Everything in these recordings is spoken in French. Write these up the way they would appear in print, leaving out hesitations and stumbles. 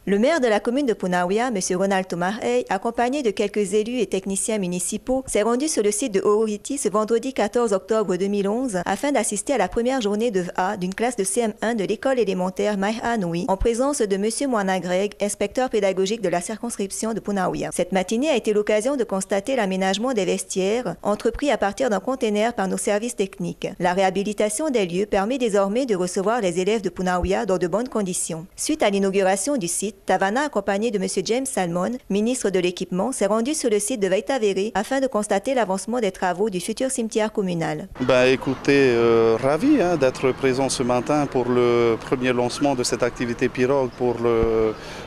Le maire de la commune de Punaauia, M. Ronald Tomarey, accompagné de quelques élus et techniciens municipaux, s'est rendu sur le site de Orohiti ce vendredi 14 octobre 2011 afin d'assister à la première journée de VA d'une classe de CM1 de l'école élémentaire Maiha Nui en présence de M. Moana Greg, inspecteur pédagogique de la circonscription de Punaauia. Cette matinée a été l'occasion de constater l'aménagement des vestiaires entrepris à partir d'un container par nos services techniques. La réhabilitation des lieux permet désormais de recevoir les élèves de Punaauia dans de bonnes conditions. Suite à l'inauguration du site, Tavana, accompagné de M. James Salmon, ministre de l'Équipement, s'est rendu sur le site de Veitavere afin de constater l'avancement des travaux du futur cimetière communal. Écoutez, ravi d'être présent ce matin pour le premier lancement de cette activité pirogue pour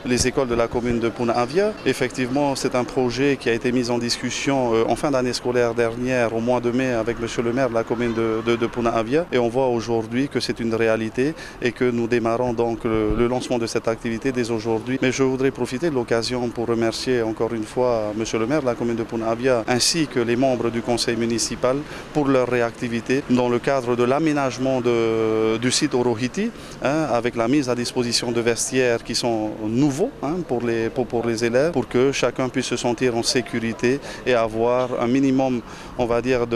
les écoles de la commune de Punaauia. Effectivement, c'est un projet qui a été mis en discussion en fin d'année scolaire dernière, au mois de mai, avec M. le maire de la commune de Punaauia. Et on voit aujourd'hui que c'est une réalité et que nous démarrons donc le lancement de cette activité dès aujourd'hui. Mais je voudrais profiter de l'occasion pour remercier encore une fois M. le maire de la commune de Punaauia ainsi que les membres du conseil municipal pour leur réactivité dans le cadre de l'aménagement du site Orohiti avec la mise à disposition de vestiaires qui sont nouveaux pour les élèves pour que chacun puisse se sentir en sécurité et avoir un minimum, on va dire,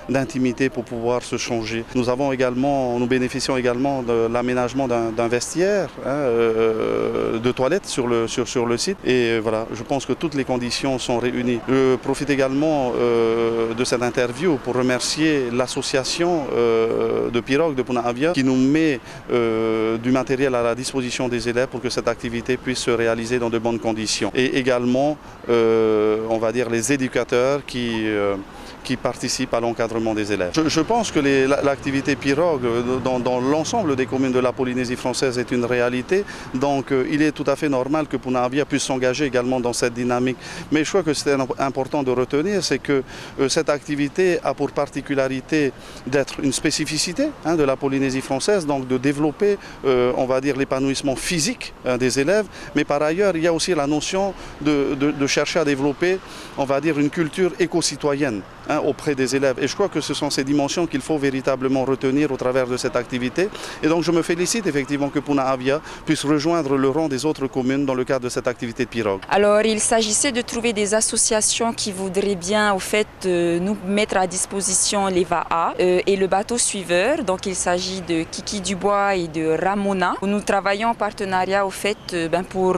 d'intimité pour pouvoir se changer. Nous bénéficions également de l'aménagement d'un vestiaire de toilettes sur le site et voilà, je pense que toutes les conditions sont réunies. Je profite également de cette interview pour remercier l'association de pirogue de Punaauia qui nous met du matériel à la disposition des élèves pour que cette activité puisse se réaliser dans de bonnes conditions. Et également, on va dire, les éducateurs qui participent à l'encadrement des élèves. Je pense que l'activité pirogue dans l'ensemble des communes de la Polynésie française est une réalité, donc il est tout à fait normal que Punaauia puisse s'engager également dans cette dynamique. Mais je crois que c'est important de retenir, c'est que cette activité a pour particularité d'être une spécificité de la Polynésie française, donc de développer, on va dire, l'épanouissement physique des élèves, mais par ailleurs, il y a aussi la notion de chercher à développer, on va dire, une culture éco-citoyenne auprès des élèves. Et je crois que ce sont ces dimensions qu'il faut véritablement retenir au travers de cette activité. Et donc je me félicite effectivement que Punaauia puisse rejoindre le rang des autres communes dans le cadre de cette activité de pirogue. Alors il s'agissait de trouver des associations qui voudraient bien au fait nous mettre à disposition les VAA et le bateau suiveur. Donc il s'agit de Kiki Dubois et de Ramona. Nous travaillons en partenariat au fait pour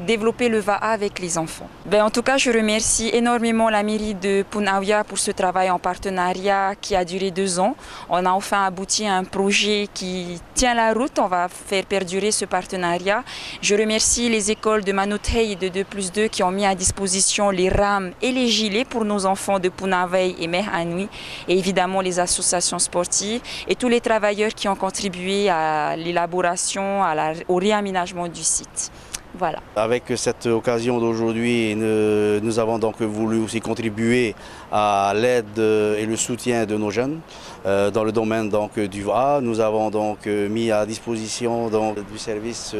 développer le VAA avec les enfants. En tout cas, je remercie énormément la mairie de Punaauia pour ce travail en partenariat qui a duré 2 ans. On a enfin abouti à un projet qui tient la route. On va faire perdurer ce partenariat. Je remercie les écoles de Manutei et de 2+2 qui ont mis à disposition les rames et les gilets pour nos enfants de Punaauia et Maiha Nui, et évidemment les associations sportives et tous les travailleurs qui ont contribué à l'élaboration, au réaménagement du site. Voilà. Avec cette occasion d'aujourd'hui, nous avons donc voulu aussi contribuer à l'aide et le soutien de nos jeunes dans le domaine donc, du VA. Nous avons donc mis à disposition donc, du service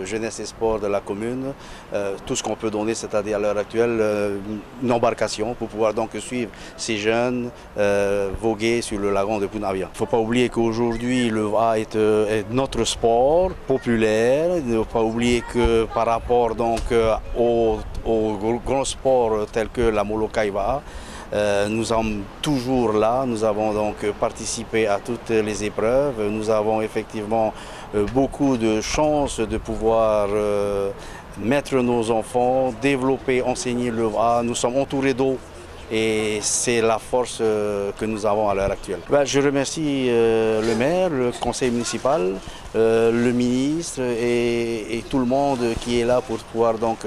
jeunesse et sport de la commune tout ce qu'on peut donner, c'est-à-dire à l'heure actuelle une embarcation pour pouvoir donc suivre ces jeunes voguer sur le lagon de Punaauia. Il ne faut pas oublier qu'aujourd'hui le VA est notre sport populaire. Il ne faut pas oublier que par rapport donc aux grands sports tels que la Molokai VA, nous sommes toujours là, nous avons donc participé à toutes les épreuves, nous avons effectivement beaucoup de chance de pouvoir mettre nos enfants, développer, enseigner le VA, nous sommes entourés d'eau. Et c'est la force que nous avons à l'heure actuelle. Je remercie le maire, le conseil municipal, le ministre et tout le monde qui est là pour pouvoir donc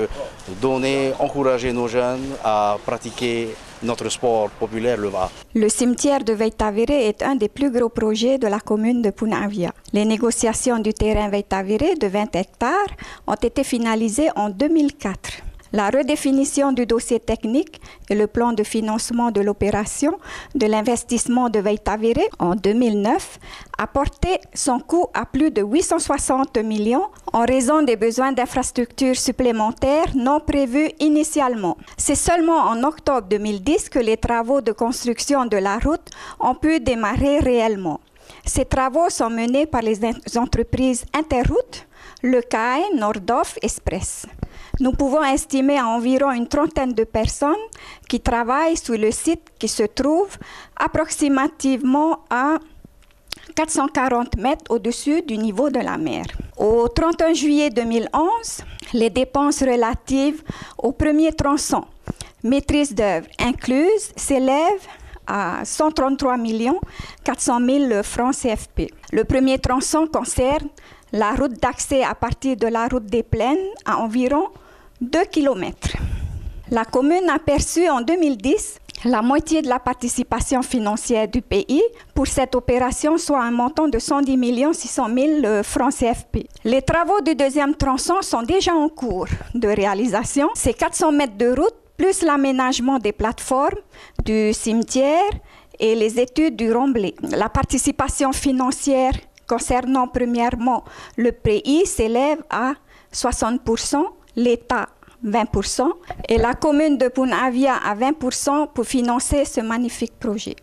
donner, encourager nos jeunes à pratiquer notre sport populaire, le VA. Le cimetière de Veitavere est un des plus gros projets de la commune de Punaauia. Les négociations du terrain Veitavere de 20 hectares ont été finalisées en 2004. La redéfinition du dossier technique et le plan de financement de l'opération de l'investissement de Veitavire en 2009 a porté son coût à plus de 860 millions en raison des besoins d'infrastructures supplémentaires non prévus initialement. C'est seulement en octobre 2010 que les travaux de construction de la route ont pu démarrer réellement. Ces travaux sont menés par les entreprises Interroute, Le CAE, Nordhoff, Express. Nous pouvons estimer à environ une trentaine de personnes qui travaillent sur le site qui se trouve approximativement à 440 mètres au-dessus du niveau de la mer. Au 31 juillet 2011, les dépenses relatives au premier tronçon, maîtrise d'œuvre incluse, s'élèvent à 133 400 000 francs CFP. Le premier tronçon concerne la route d'accès à partir de la route des Plaines à environ 2 km. La commune a perçu en 2010 la moitié de la participation financière du pays pour cette opération, soit un montant de 110 600 000 francs CFP. Les travaux du deuxième tronçon sont déjà en cours de réalisation. C'est 400 mètres de route plus l'aménagement des plateformes, du cimetière et les études du remblai. La participation financière concernant premièrement le pays s'élève à 60%, l'État 20% et la commune de Punavia à 20% pour financer ce magnifique projet.